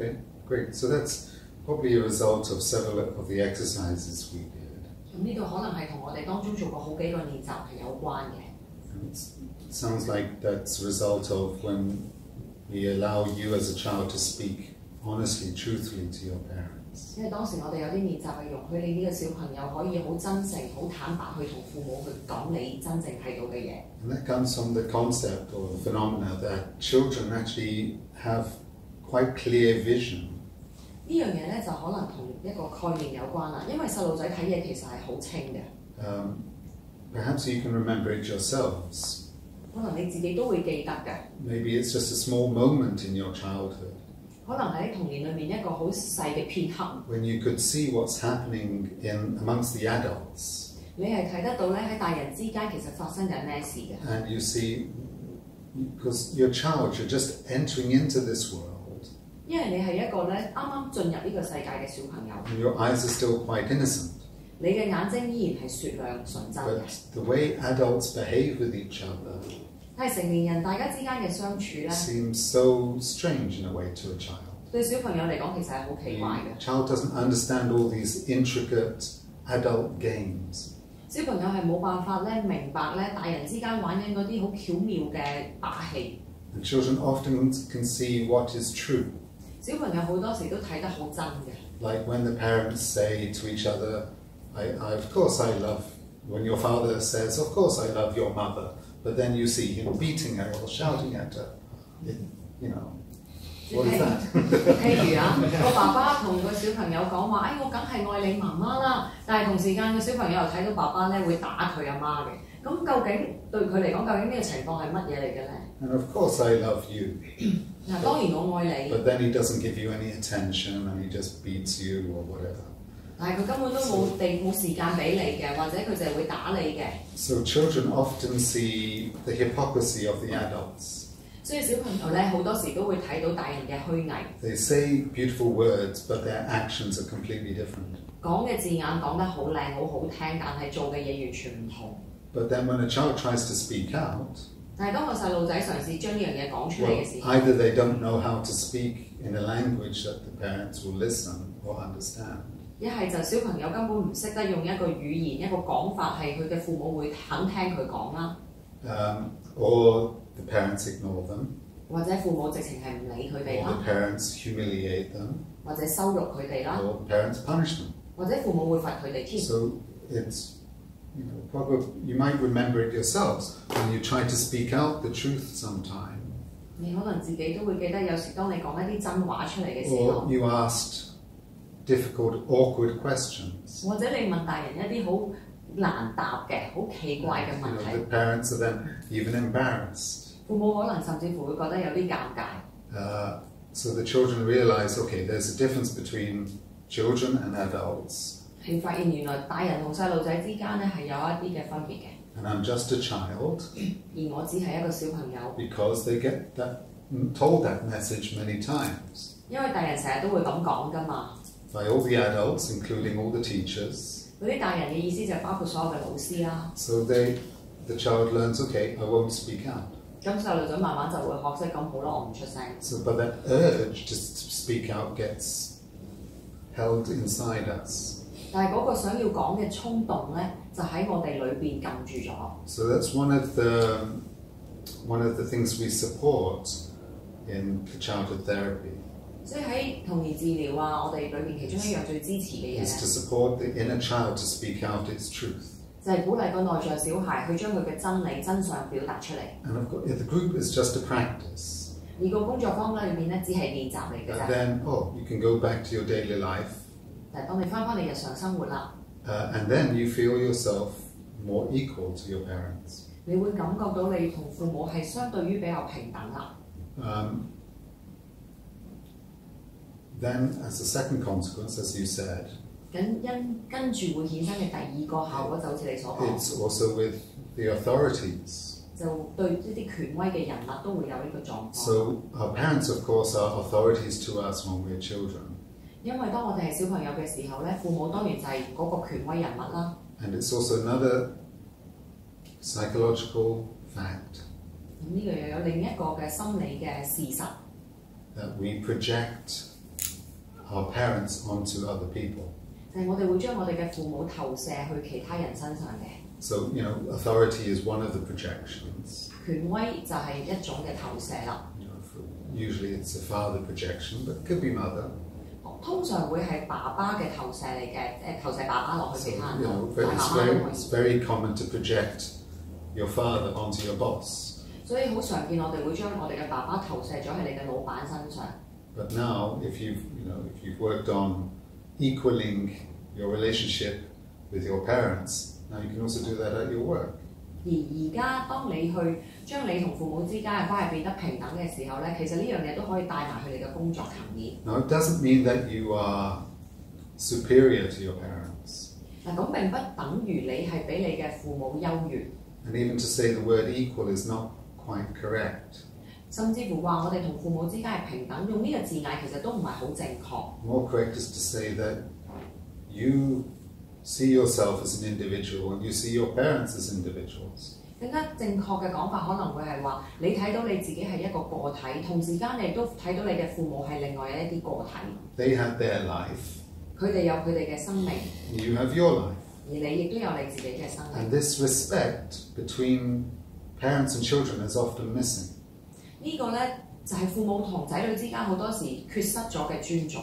Okay, great. So that's probably a result of several of the exercises we did. 咁呢度可能係同我哋當中做過好幾個練習係有關嘅。And it sounds like that's a result of when we allow you as a child to speak honestly, truthfully to your parents. 因為當時我哋有啲練習係容許你呢個小朋友可以好真誠、好坦白去同父母去講你真正睇到嘅嘢。And that comes from the concept or the phenomena that children actually have quite clear vision. 呢樣嘢咧就可能同一個概念有關啦，因為細路仔睇嘢其實係好清嘅。Perhaps you can remember it yourselves. 可能你自己都會記得嘅。Maybe it's just a small moment in your childhood. 可能喺童年裏面一個好細嘅片刻。When you could see what's happening amongst the adults. 你係睇得到咧喺大人之間其實發生緊咩事嘅。And you see, because you're a child, you're just entering into this world. 因為你係一個咧啱啱進入呢個世界嘅小朋友。And your eyes are still quite innocent. 你嘅眼睛依然係雪亮純真嘅。But the way adults behave with each other. 但係成年人大家之間嘅相處咧 seems so strange in a way to a child. 對小朋友嚟講其實係好奇怪嘅。The child doesn't understand all these intricate adult games. 小朋友係冇辦法咧明白咧大人之間玩緊嗰啲好巧妙嘅把戲。And children often can see what is true. 小朋友好多時都睇得好真嘅。Like when the parents say to each other, of course I love, when your father says, of course I love your mother, but then you see him beating her or shouting at her. You know, what is that? 譬如啊，個爸爸同個小朋友講話，我梗係愛你媽媽啦，但係同時間個小朋友又睇到爸爸咧會打佢阿媽嘅。咁究竟對佢嚟講，究竟呢個情況係乜嘢嚟嘅咧？ And of course I love you. 嗱，當然我愛你。But then he doesn't give you any attention and he just beats you or whatever. 但係佢根本都冇時間俾你嘅，或者佢就係會打你嘅。So children often see the hypocrisy of the adults. 所以小朋友咧好多時都會睇到大人嘅虛偽。They say beautiful words, but their actions are completely different. 講嘅字眼講得好靚，好好聽，但係做嘅嘢完全唔同。But then when a child tries to speak out, 但係當個細路仔嘗試將呢樣嘢講出嚟嘅時候 either they don't know how to speak in a language that the parents will listen or understand. 一係就小朋友根本唔識得用一個語言一個講法係佢嘅父母會肯聽佢講啦。Or the parents ignore them. 或者父母直情係唔理佢哋啦。Or the parents humiliate them. 或者羞辱佢哋啦。Or the parents punish them. 或者父母會罰佢哋添。 So it's, probably you might remember it yourselves when you try to speak out the truth sometime. 你可能自己都會記得，有時當你講一啲真話出嚟嘅時候。Or you asked difficult, awkward questions. 或者你問大人一啲好難答嘅、好奇怪嘅問題。The parents are then even embarrassed. 父母可能甚至乎會覺得有啲尷尬。So the children realize, okay, there's a difference between children and adults. 係發現原來大人同細路仔之間咧係有一啲嘅分別嘅。And I'm just a child. 而我只係一個小朋友。Because they get told that message many times. 因為大人成日都會咁講㗎嘛。By all the adults, including all the teachers. 嗰啲大人嘅意思就包括所有嘅老師啦。So the child learns, okay, I won't speak out. 咁細路仔慢慢就會學識咁好啦，我唔出聲。So, but that urge to speak out gets held inside us. 但係嗰個想要講嘅衝動咧，就喺我哋裏邊撳住咗。So that's one of the things we support in childhood therapy. 所以喺童年治療啊，我哋裏邊其中一樣最支持嘅嘢 is to support the inner child to speak out its truth. 就係鼓勵個內在小孩去將佢嘅真理真相表達出嚟。And of course, the group is just a practice. 而個工作坊裏面咧，只係練習嚟嘅啫。Then, you can go back to your daily life. 但係當你翻你日常生活啦。And then you feel yourself more equal to your parents. 你會感覺到你同父母係相對於比較平等啦。Then, as a second consequence, as you said, 跟住會衍生嘅第二個效果就好似你所講。It's also with the authorities. 就對呢啲權威嘅人物都會有呢個狀況。So our parents, of course, are authorities to us when we're children. 因為當我哋係小朋友嘅時候咧，父母當然就係嗰個權威人物啦。And it's also another psychological fact. 咁呢個又有另一個嘅心理嘅事實。That we project our parents onto other people. 就係我哋會將我哋嘅父母投射去其他人身上嘅。So, authority is one of the projections. 權威就係一種嘅投射啦。Usually it's a father projection, but it could be mother. 通常會係爸爸嘅投射嚟嘅，投射爸爸落去其他人度， It's very common to project your father onto your boss. 所以好常見我哋會將我哋嘅爸爸投射咗喺你嘅老闆身上。But now, if you've worked on equaling your relationship with your parents, now you can also do that at your work. 而家當你去將你同父母之間嘅關係變得平等嘅時候咧，其實呢樣嘢都可以帶埋去你嘅工作層面。Now, it doesn't mean that you are superior to your parents. 嗱，咁並不等於你係比你嘅父母優越。And even to say the word equal is not quite correct. 甚至乎話我哋同父母之間係平等，用呢個字眼其實都唔係好正確。More correct is to say that you see yourself as an individual and you see your parents as individuals. 更加正確嘅講法可能會係話，你睇到你自己係一個個體，同時間你都睇到你嘅父母係另外一啲個體。They have their life. 佢哋有佢哋嘅生命。You have your life. 而你亦都有你自己嘅生命。And this respect between parents and children is often missing. 呢個咧就係父母同仔女之間好多時缺失咗嘅尊重。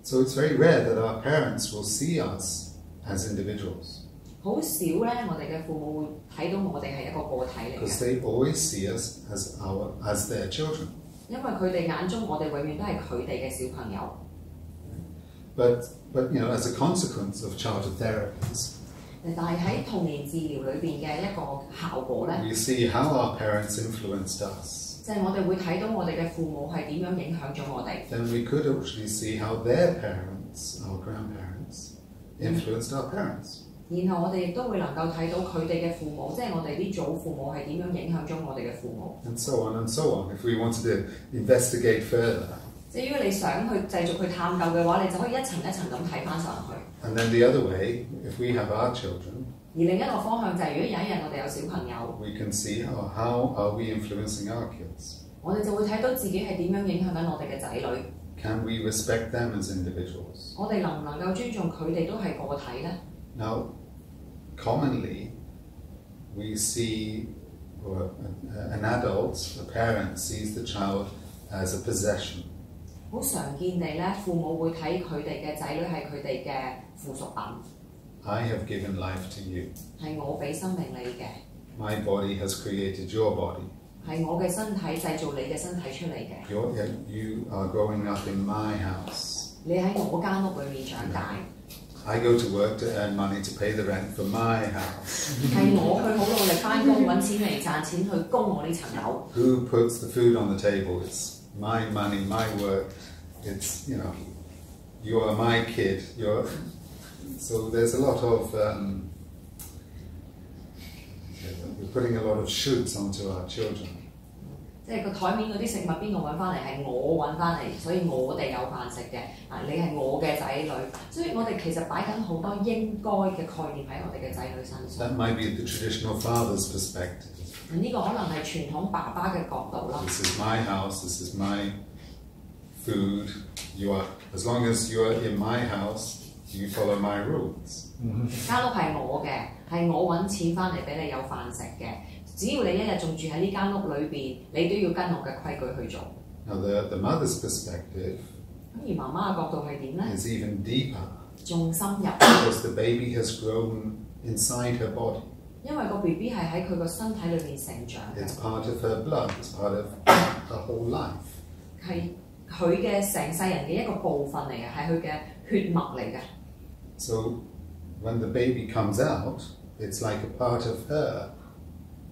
So it's very rare that our parents will see us as individuals. 好少咧，我哋嘅父母會睇到我哋係一個個體嚟嘅。Because they always see us as their children. 因為佢哋眼中我哋永遠都係佢哋嘅小朋友。But as a consequence of childhood therapies, 但係喺童年治療裏邊嘅一個效果咧， we see how our parents influenced us. 就係我哋會睇到我哋嘅父母係點樣影響咗我哋。Then we could actually see how their parents, our grandparents, influenced our parents. 然後我哋亦都會能夠睇到佢哋嘅父母，即係我哋啲祖父母係點樣影響咗我哋嘅父母。And so on and so on. If we wanted to investigate further. 即係如果你想去繼續去探究嘅話，你就可以一層一層咁睇翻上去。And then the other way, if we have our children, 而另一個方向就係如果有一日我哋有小朋友， we can see how are we influencing our kids. 我哋就會睇到自己係點樣影響緊我哋嘅仔女。Can we respect them as individuals? 我哋能唔能夠尊重佢哋都係個體呢？ Now, commonly, we see, an adult, a parent sees the child as a possession. 好常見地咧，父母會睇佢哋嘅仔女係佢哋嘅附屬品。I have given life to you. 係我俾生命你嘅。My body has created your body. 係我嘅身體製造你嘅身體出嚟嘅。You are growing up in my house. 你喺我間屋裏面長大。I go to work to earn money to pay the rent for my house. 係我去好努力翻工揾錢嚟賺錢去供我呢層樓。Who puts the food on the table? It's my money, my work. It's, you are my kid. So there's a lot of, we're putting a lot of shoulds onto our children. 即係個台面嗰啲食物邊個揾翻嚟？係我揾翻嚟，所以我哋有飯食嘅。你係我嘅仔女，所以我哋其實擺緊好多應該嘅概念喺我哋嘅仔女身上。That might be the traditional father's perspective. 呢個可能係傳統爸爸嘅角度啦。This is my house. This is my food. As long as you are in my house, you follow my rules. 間屋係我嘅，係我揾錢翻嚟俾你有飯食嘅。只要你一日仲住喺呢間屋裏邊，你都要跟我嘅規矩去做。Now the mother's perspective 咁而媽媽嘅角度係點咧？ is even deeper. 仲深入。Because the baby has grown inside her body. 因為個 BB 係喺佢個身體裏面成長嘅。 It's part of her blood. It's part of her whole life. 係佢嘅成世人嘅一個部分嚟嘅，係佢嘅血脈嚟嘅。So when the baby comes out, it's like a part of her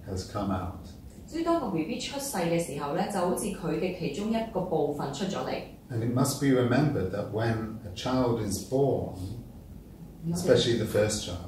has come out. 所以當個 BB 出世嘅時候咧，就好似佢嘅其中一個部分出咗嚟。And it must be remembered that when a child is born, especially the first child,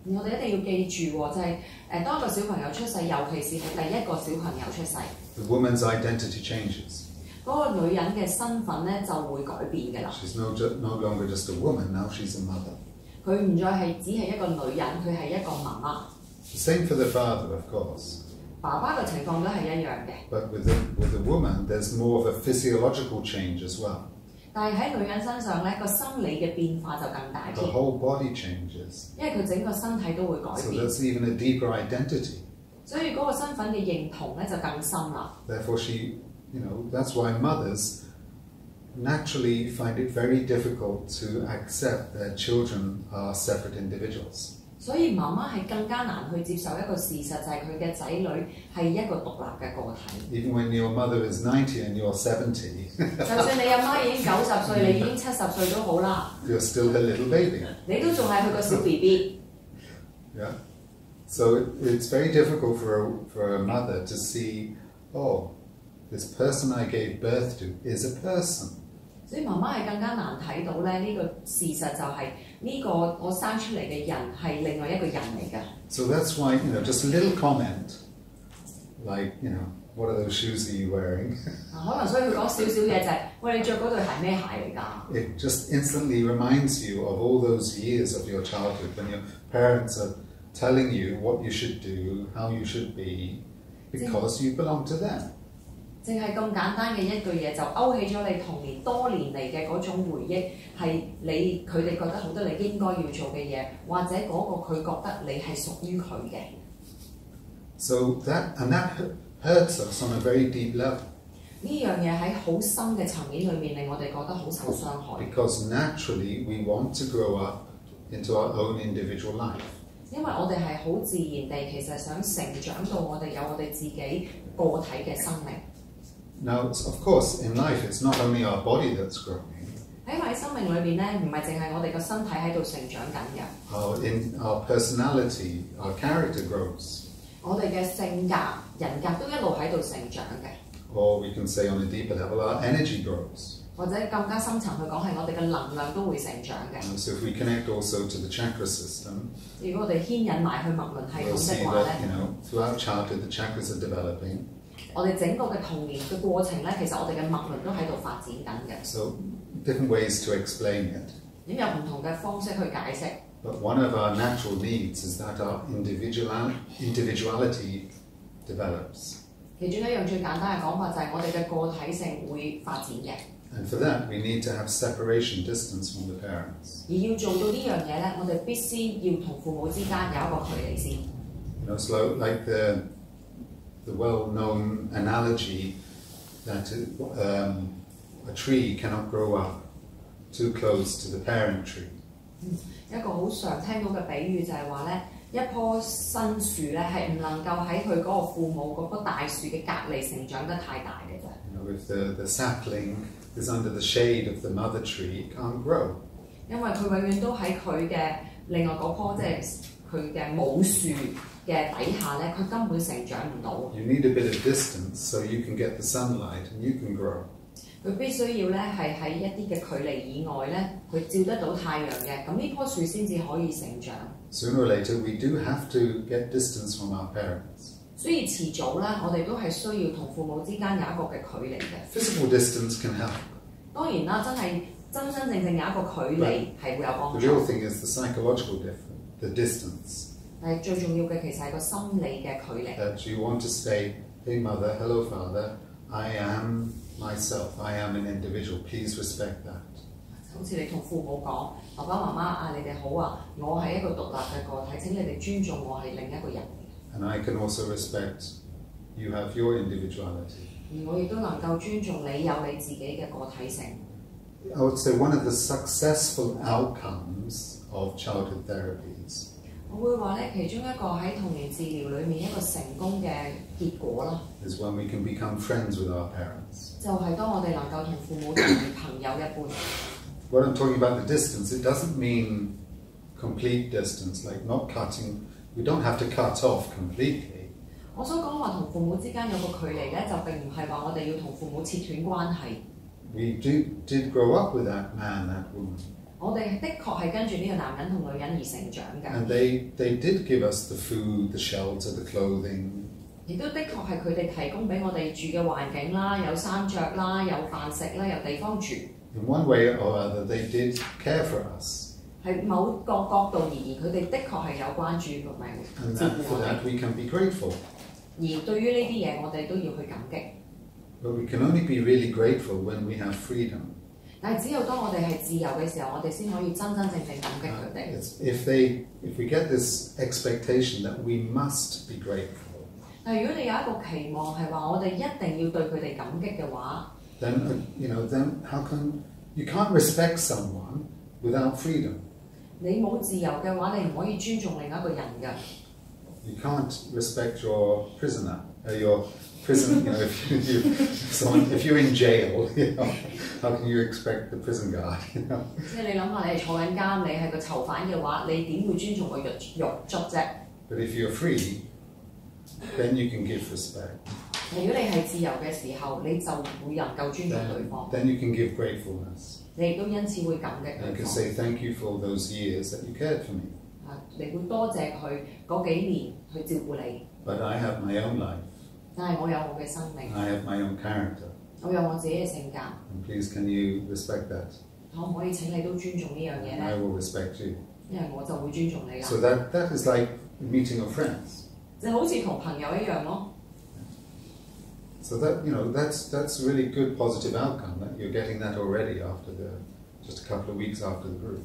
我哋一定要記住喎，就係當一個小朋友出世，尤其是係第一個小朋友出世， the woman's identity changes. 嗰個女人嘅身份咧就會改變㗎啦。She's no longer just a woman, now she's a mother. 佢唔再係只係一個女人，佢係一個媽媽。The same for the father, of course. 爸爸嘅情況都係一樣嘅。 But with the woman, there's more of a physiological change as well. 但係喺女人身上咧，個心理嘅變化就更大 The 啲， whole body changes. 因為佢整個身體都會改 So 變， there's even a deeper identity. 所以嗰個身份嘅認同咧就更深啦。 Therefore, that's why mothers naturally find it very difficult to accept their children are separate individuals. 所以媽媽係更加難去接受一個事實，就係佢嘅仔女係一個獨立嘅個體。 Even when your mother is 90 and you're 70, 就算你阿媽已經90歲，你已經70歲都好啦， you're still the little baby. 你都仲係佢個小 BB。 Yeah. So it's very difficult for a mother to see, oh, this person I gave birth to is a person. 所以媽媽係更加難睇到咧呢個事實，就係呢個我生出嚟嘅人係另外一個人嚟㗎。 So that's why, just a little comment, like, what are those shoes that you're wearing? 可能所以佢講少少嘢就係、喂，你着嗰對鞋咩鞋嚟㗎？ It just instantly reminds you of all those years of your childhood when your parents are telling you what you should do, how you should be, because you belong to them. 淨係咁簡單嘅一句嘢就勾起咗你童年多年嚟嘅嗰種回憶，係佢哋覺得好多你應該要做嘅嘢，或者嗰個佢覺得你係屬於佢嘅。 So that hurts us on a very deep level. 呢樣嘢喺好深嘅層面裏面，令我哋覺得好受傷害。 Because naturally we want to grow up into our own individual life. 因為我哋係好自然地其實想成長到我哋有我哋自己個體嘅生命。 Now, of course, in life it's not only our body that's growing. 喺生命裏邊咧，唔係淨係我哋個身體喺度成長緊嘅。In our personality, our character grows. 我哋嘅性格、人格都一路喺度成長嘅。 Or we can say on a deeper level, our energy grows. 或者更加深層去講係我哋嘅能量都會成長嘅。 So if we connect also to the chakra system, 如果我哋牽引埋去脈輪系 we'll 統 see 的話咧， that, throughout childhood, the chakras are developing. 我哋整個嘅童年嘅過程咧，其實我哋嘅脈輪都喺度發展緊嘅。 So different ways to explain it. 咁有唔同嘅方式去解釋。 But one of our natural needs is that our individuality develops. 其中一樣最簡單嘅講法就係我哋嘅個體性會發展嘅。 And for that, we need to have separation distance from the parents. 而要做到呢樣嘢咧，我哋必須要同父母之間有一個距離先。It's like the well-known analogy that a tree cannot grow up too close to the parent tree. 一個好常聽到嘅比喻就係話咧，一棵新樹咧係唔能夠喺佢嗰個父母嗰棵大樹嘅隔離成長得太大嘅啫。If the sapling is under the shade of the mother tree, it can't grow. 因為佢永遠都喺佢嘅另外嗰棵即係佢嘅母樹嘅底下咧，佢根本成長唔到。You need a bit of distance so you can get the sunlight and you can grow. 佢必須要咧係喺一啲嘅距離以外咧，佢照得到太陽嘅，咁呢棵樹先至可以成長。Sooner or later, we do have to get distance from our parents. 所以遲早咧，我哋都係需要同父母之間有一個嘅距離嘅。Physical distance can help. 當然啦，真正有一個距離係會有幫 The 助。 real thing is the psychological difference, the distance. 但係最重要嘅其實係個心理嘅距離。That you want to say, hey mother, hello father, I am myself, I am an individual, please respect that. 好似你同父母講，爸爸媽媽啊，你哋好啊，我係一個獨立嘅個體，請你哋尊重我係另一個人。 And I can also respect you have your individuality. 而我亦都能夠尊重你有你自己嘅個體性。 I would say one of the successful outcomes of childhood therapies 我會話咧，其中一個喺童年治療裏面一個成功嘅結果啦， is when we can become friends with our parents. 就係當我哋能夠同父母成為朋友一般。 What I'm talking about the distance, it doesn't mean complete distance, like not cutting. We don't have to cut off completely. 我想講話同父母之間有個距離咧，就並唔係話我哋要同父母切斷關係。 We did grow up with that man, that woman. 我哋的確係跟住呢個男人同女人而成長嘅。 And they did give us the food, the shelter, the clothing. 亦都的確係佢哋提供俾我哋住嘅環境啦，有衫着啦，有飯食啦，有地方住。 In one way or other, they did care for us. 喺某個角度而言，佢哋的確係有關注同埋 And 照顧 for 我哋。 that we can be grateful. 而對於呢啲嘢，我哋都要去感激。 But we can only be really grateful when we have freedom. 但係只有當我哋係自由嘅時候，我哋先可以真正感激佢哋。If we get this expectation that we must be grateful， 但係如果你有一個期望係話我哋一定要對佢哋感激嘅話 then how can you can't respect someone without freedom？ 你冇自由嘅話，你唔可以尊重另一個人㗎。You can't respect your prisoner, your prison. If you're in jail, how can you expect the prison guard? 即係你諗下，你係坐緊監，你係個囚犯嘅話，你點會尊重個獄卒啫 But if you're free, then you can give respect. 如果你係自由嘅時候，你就會能夠尊重對方。Then you can give gratefulness. 你亦都因此會感激對 You can 方。 say thank you for those years that you cared for me. 你會多謝佢嗰幾年去照顧你。But I have my own life. 但係我有我嘅生命， I have my own character. 我有我自己嘅性格。And please, can you respect that? 可唔可以請你都尊重呢樣嘢 I 咧？ will respect you. 因為我就會尊重你啦。 So that is like meeting your friends. 就好似同朋友一樣咯。 So that's really good positive outcome that you're getting that already after just a couple of weeks after the group.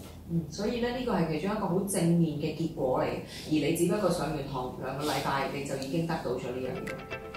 所以咧呢個係其中一個好正面嘅結果嚟，而你只不過上完堂2個禮拜，你就已經得到咗呢樣嘢。